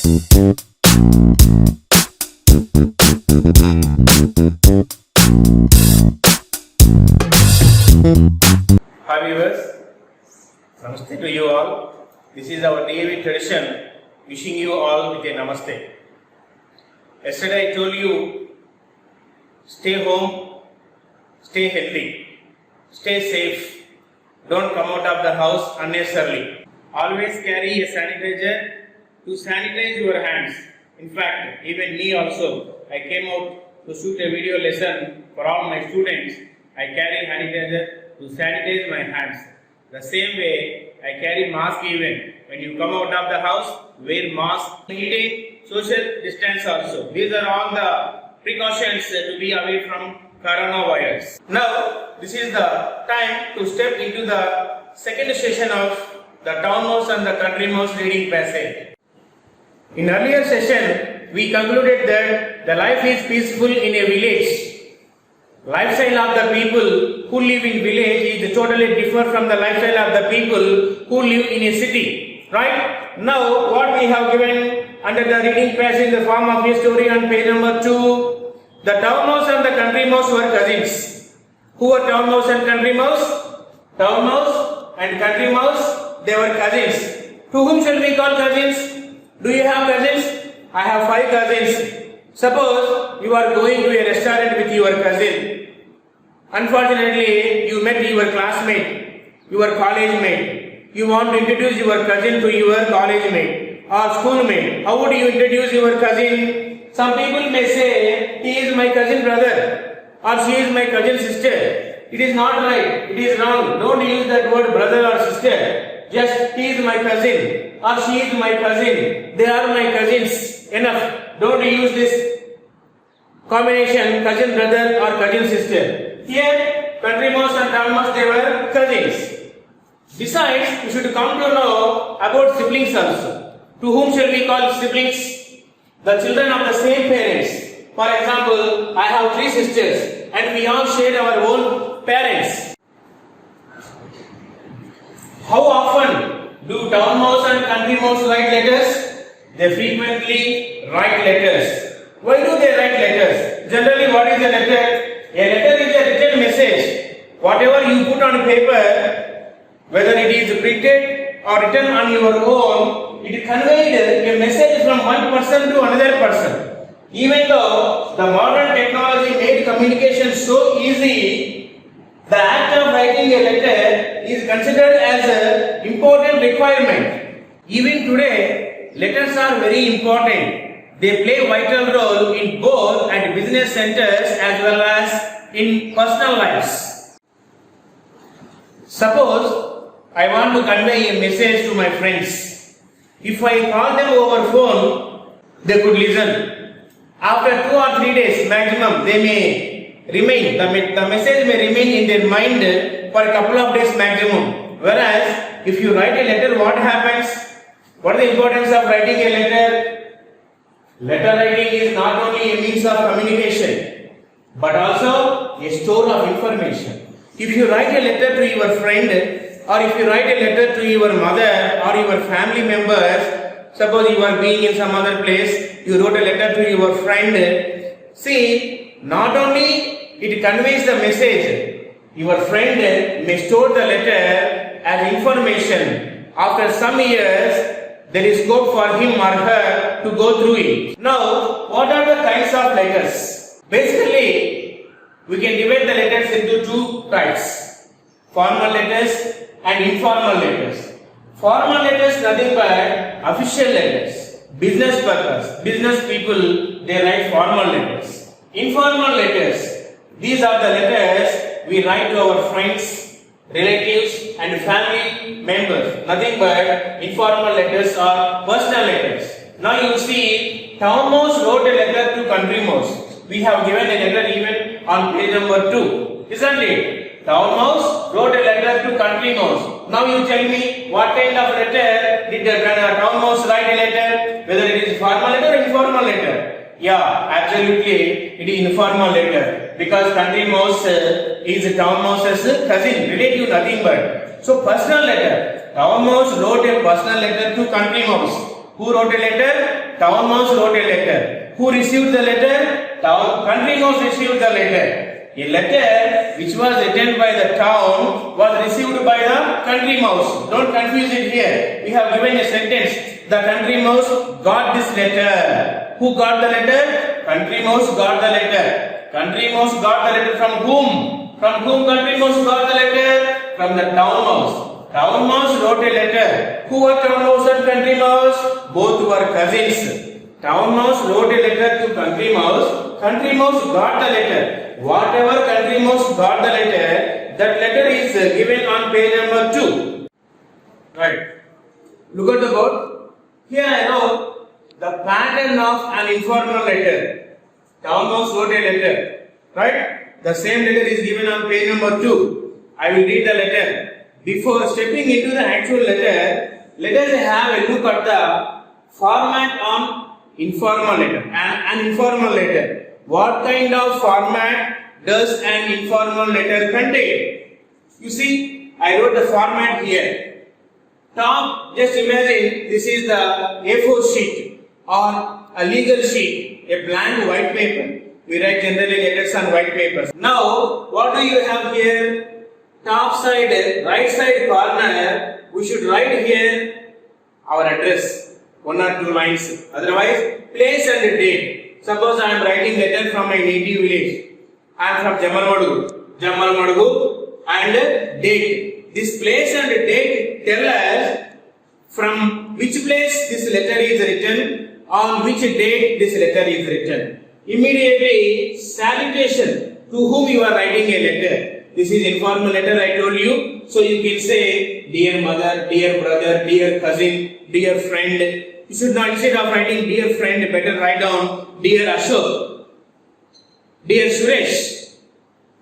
Hi viewers, Namaste to you all. This is our daily tradition, wishing you all with a Namaste. Yesterday I told you, stay home, stay healthy, stay safe, don't come out of the house unnecessarily. Always carry a sanitizer to sanitize your hands. In fact, even me also, I came out to shoot a video lesson for all my students. I carry sanitizer to sanitize my hands. The same way, I carry mask even. When you come out of the house, wear mask. Maintain social distance also. These are all the precautions to be away from coronavirus. Now, this is the time to step into the second session of the townmost and the countrymost reading passage. In earlier session, we concluded that the life is peaceful in a village. Lifestyle of the people who live in village is totally different from the lifestyle of the people who live in a city. Right? Now, what we have given under the reading passage in the form of a story on page number 2, the townmost and the countrymost were cousins. Who were townmost and countrymost? Townmost and countrymost, they were cousins. To whom shall we call cousins? Do you have cousins? I have 5 cousins. Suppose you are going to a restaurant with your cousin. Unfortunately, you met your classmate, your college mate. You want to introduce your cousin to your college mate or schoolmate. How would you introduce your cousin? Some people may say, he is my cousin brother or she is my cousin sister. It is not right, it is wrong. Don't use that word brother or sister. Just, he is my cousin or she is my cousin. They are my cousins. Enough. Don't use this combination cousin brother or cousin sister. Here, countrymost and townmost, they were cousins. Besides, you should come to know about siblings also. To whom shall we call siblings? The children of the same parents. For example, I have 3 sisters and we all share our own parents. How often do townmost and countrymost write letters? They frequently write letters. Why do they write letters? Generally, what is a letter? A letter is a written message. Whatever you put on paper, whether it is printed or written on your own, it conveys a message from one person to another person. Even though the modern technology made communication so easy, the act of writing a letter is considered as an important requirement. Even today, letters are very important. They play a vital role in both at business centers as well as in personal lives. Suppose I want to convey a message to my friends. If I call them over phone, they could listen. After 2 or 3 days maximum, they may remain, the message may remain in their mind for a couple of days maximum. Whereas, if you write a letter, what happens? What is the importance of writing a letter? Letter writing is not only a means of communication, but also a store of information. If you write a letter to your friend, or if you write a letter to your mother or your family members, suppose you are being in some other place, you wrote a letter to your friend, see, not only it conveys the message, your friend may store the letter as information. After some years, there is scope for him or her to go through it. Now, what are the kinds of letters? Basically, we can divide the letters into 2 types. Formal letters and informal letters. Formal letters nothing but official letters. Business purpose. Business people, they write formal letters. Informal letters. These are the letters we write to our friends, relatives and family members. Nothing but informal letters or personal letters. Now you see, townmost wrote a letter to countrymost. We have given a letter even on page number 2. Isn't it? Townmost wrote a letter to countrymost. Now you tell me, what kind of letter did the townmost write a letter? Whether it is formal letter or informal letter? Yeah, absolutely, it is informal letter. Because countrymost is townmost's cousin, relative, nothing but. So personal letter. Townmost wrote a personal letter to countrymost. Who wrote a letter? Town mouse wrote a letter. Who received the letter? Country mouse received the letter. A letter which was written by the town was received by the country mouse. Don't confuse it here. We have given a sentence. The country mouse got this letter. Who got the letter? Country mouse got the letter. Country mouse got the letter from whom? From whom country mouse got the letter? From the town mouse. Town mouse wrote a letter. Who were town mouse and country mouse? Both were cousins. Town mouse wrote a letter to country mouse. Country mouse got the letter. Whatever country mouse got the letter, that letter is given on page number 2. Right. Look at the board. Here I know the pattern of an informal letter. Town mouse wrote a letter. Right. The same letter is given on page number 2. I will read the letter. Before stepping into the actual letter, let us have a look at the format on informal letter. An informal letter. What kind of format does an informal letter contain? You see, I wrote the format here. Top, just imagine this is the A4 sheet or a legal sheet, a blank white paper. We write generally letters on white papers. Now, what do you have here? Top side, right side corner, we should write here our address, 1 or 2 lines. Otherwise, place and date. Suppose I am writing letter from my native village. I am from Jamalmadugu, and date. This place and date tell us from which place this letter is written, on which date this letter is written. Immediately, salutation, to whom you are writing a letter. This is informal letter I told you. So you can say, dear mother, dear brother, dear cousin, dear friend. You should not, instead of writing dear friend, better write down dear Ashok, dear Suresh.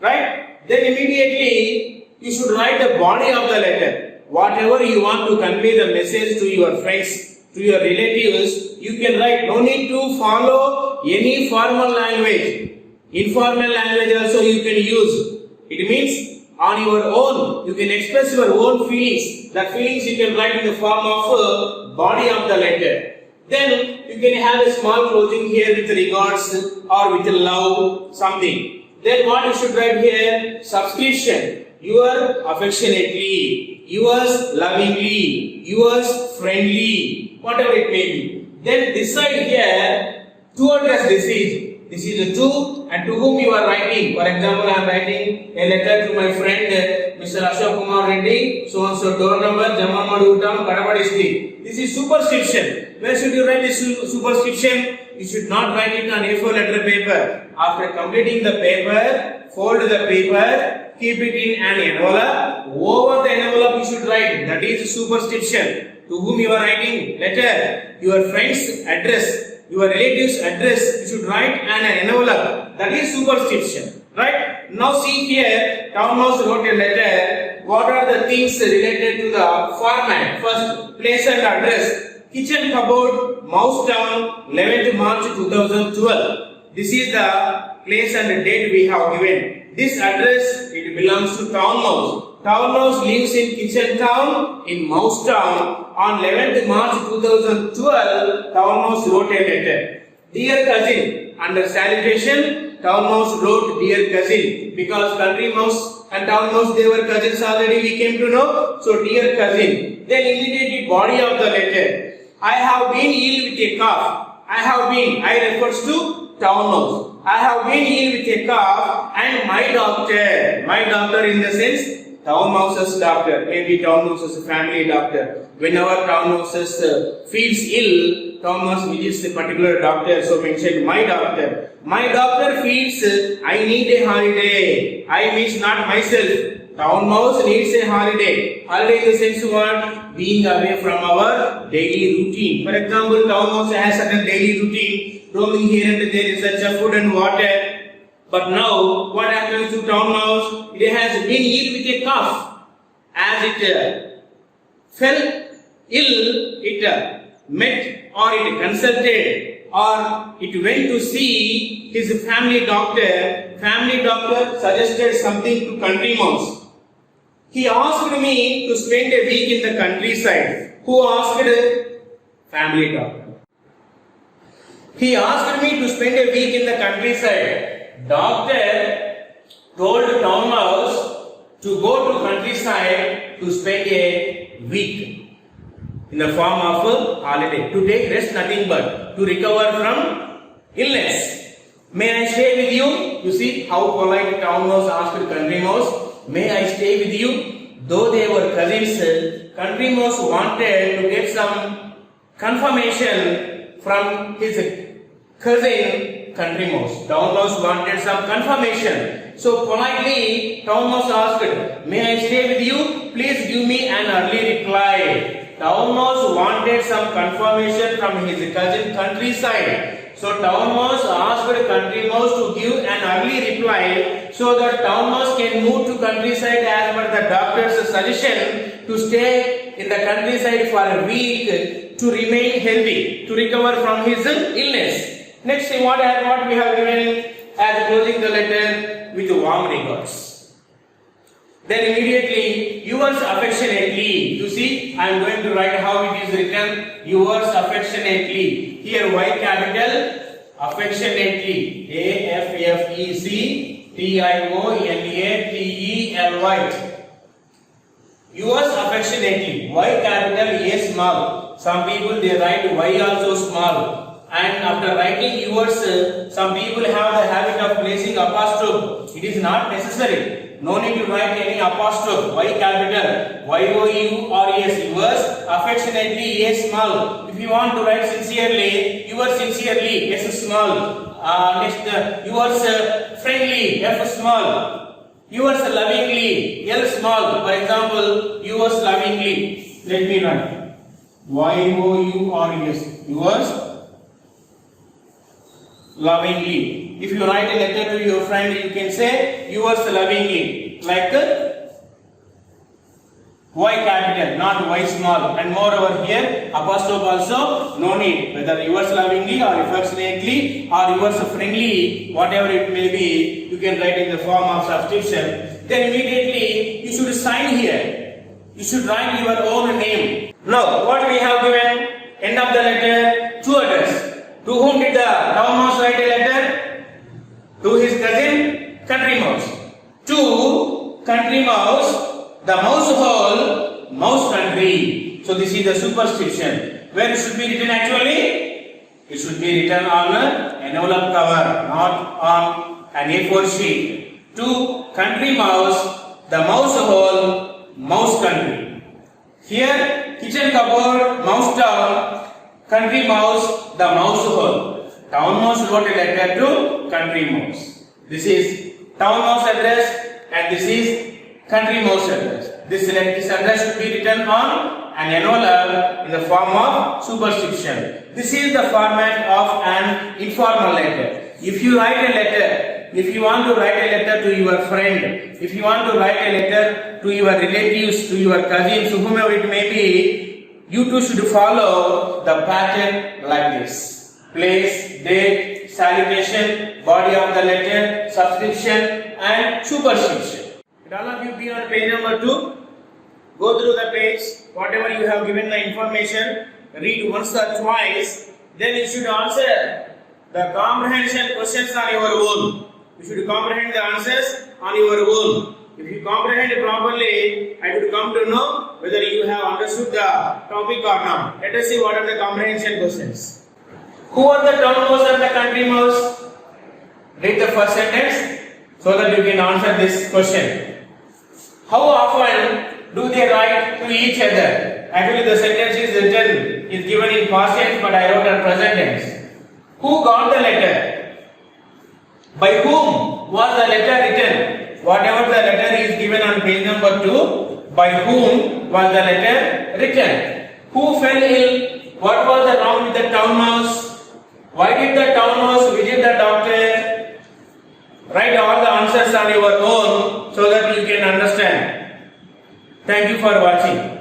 Right? Then immediately you should write the body of the letter. Whatever you want to convey the message to your friends, to your relatives, you can write. No need to follow any formal language. Informal language also you can use. It means on your own, you can express your own feelings. That feelings you can write in the form of body of the letter. Then you can have a small closing here with regards or with love, something. Then what you should write here? Subscription. Yours affectionately, yours lovingly, yours friendly, whatever it may be. Then this side here, to address this is the to, and to whom you are writing. For example, I am writing a letter to my friend Mr. Ashok Kumar Reddy, so and so, door number, Jamalmadugu town, Kadapa district. This is superscription. Where should you write this superscription? You should not write it on A4 letter paper. After completing the paper, fold the paper, keep it in an envelope. Over the envelope you should write. That is superscription. To whom you are writing letter, your friend's address, your relative's address, you should write an envelope. That is superscription. Right? Now see here, Town Mouse wrote a letter. What are the things related to the format? First, place and address. Kitchen cupboard, Mouse Town, 11th March 2012. This is the place and date we have given. This address, it belongs to Town Mouse. Town Mouse lives in Kitchen Town, in Mouse Town. On 11th March 2012, Town Mouse wrote a letter. Dear cousin, under salutation, Town Mouse wrote dear cousin. Because Country Mouse and Town Mouse, they were cousins already, we came to know. So dear cousin. Then immediately body of the letter. I have been ill with a cough. I refers to Town Mouse. I have been ill with a cough and my doctor in the sense, Town Mouse's doctor, maybe Town Mouse's family doctor. Whenever Town Mouse feels ill, Town Mouse visits a particular doctor, so mentioned my doctor. My doctor feels I need a holiday. I means not myself. Town Mouse needs a holiday. Holiday in the sense what? Being away from our daily routine. For example, Town Mouse has certain daily routine, roaming here and there in search of food and water. But now, what happens to Town Mouse? It has been ill with a cough. As it fell ill, it met or it consulted or it went to see his family doctor. Family doctor suggested something to Country Mouse. He asked me to spend a week in the countryside. Who asked? Family talk. He asked me to spend a week in the countryside. Doctor told town mouse to go to countryside to spend a week in the form of a holiday, to take rest, nothing but to recover from illness. May I stay with you? You see how polite town mouse asked country mouse. May I stay with you? Though they were cousins, country mouse wanted to get some confirmation from his cousin country mouse. Town mouse wanted some confirmation. So politely, town mouse asked, may I stay with you? Please give me an early reply. Town mouse wanted some confirmation from his cousin countryside. So town mouse asked country mouse to give an early reply so that town mouse can move to countryside as per the doctor's suggestion to stay in the countryside for a week to remain healthy, to recover from his illness. Next thing, what we have given as closing the letter with warm regards. Then immediately, yours affectionately. You see, I am going to write how it is written. Yours affectionately. Here, Y capital, affectionately. AFFECTIONATLY. Yours affectionately. Y capital, A small. Some people they write Y also small. And after writing yours, some people have the habit of placing apostrophe. It is not necessary. No need to write any apostrophe. Y capital, YOURS, yours affectionately, A small. If you want to write sincerely, yours sincerely, S small. Next, yours friendly, F small. Yours lovingly, L small. For example, yours lovingly. Let me write YOURS, yours lovingly. If you write a letter to your friend, you can say yours lovingly, like Y capital, not Y small. And moreover here, apostrophe also no need. Whether yours lovingly or affectionately or yours friendly, whatever it may be, you can write in the form of subscription. Then immediately you should sign here. You should write your own name. Now, what we have given, end of the letter, to address. To whom did the town mouse write a letter? To his cousin country mouse. To country mouse, the mouse hole, mouse country. So this is the superscription. Where it should be written actually? It should be written on an envelope cover, not on an A4 sheet. To country mouse, the mouse hole, mouse country. Here, kitchen cupboard, mouse town. Country mouse, the mouse hole. Town mouse wrote a letter to country mouse. This is town mouse address and this is country mouse address. This address should be written on an envelope in the form of superscription. This is the format of an informal letter. If you write a letter, if you want to write a letter to your friend, if you want to write a letter to your relatives, to your cousins, to whomever it may be, you too should follow the pattern like this. Place, date, salutation, body of the letter, subscription and superscription. Did all of you be on page number 2? Go through the page, whatever you have given the information, read once or twice, then you should answer the comprehension questions on your own. You should comprehend the answers on your own. If you comprehend properly, I would come to know whether you have understood the topic or not. Let us see what are the comprehension questions. Who are the town mouse and the country mouse? Read the first sentence so that you can answer this question. How often do they write to each other? Actually, the sentence is given in past tense, but I wrote in present tense. Who got the letter? By whom was the letter written? Whatever the letter is given on page number 2, by whom was the letter written? Who fell ill? What was the wrong with the town mouse? Why did the town mouse visit the doctor? Write all the answers on your own so that you can understand. Thank you for watching.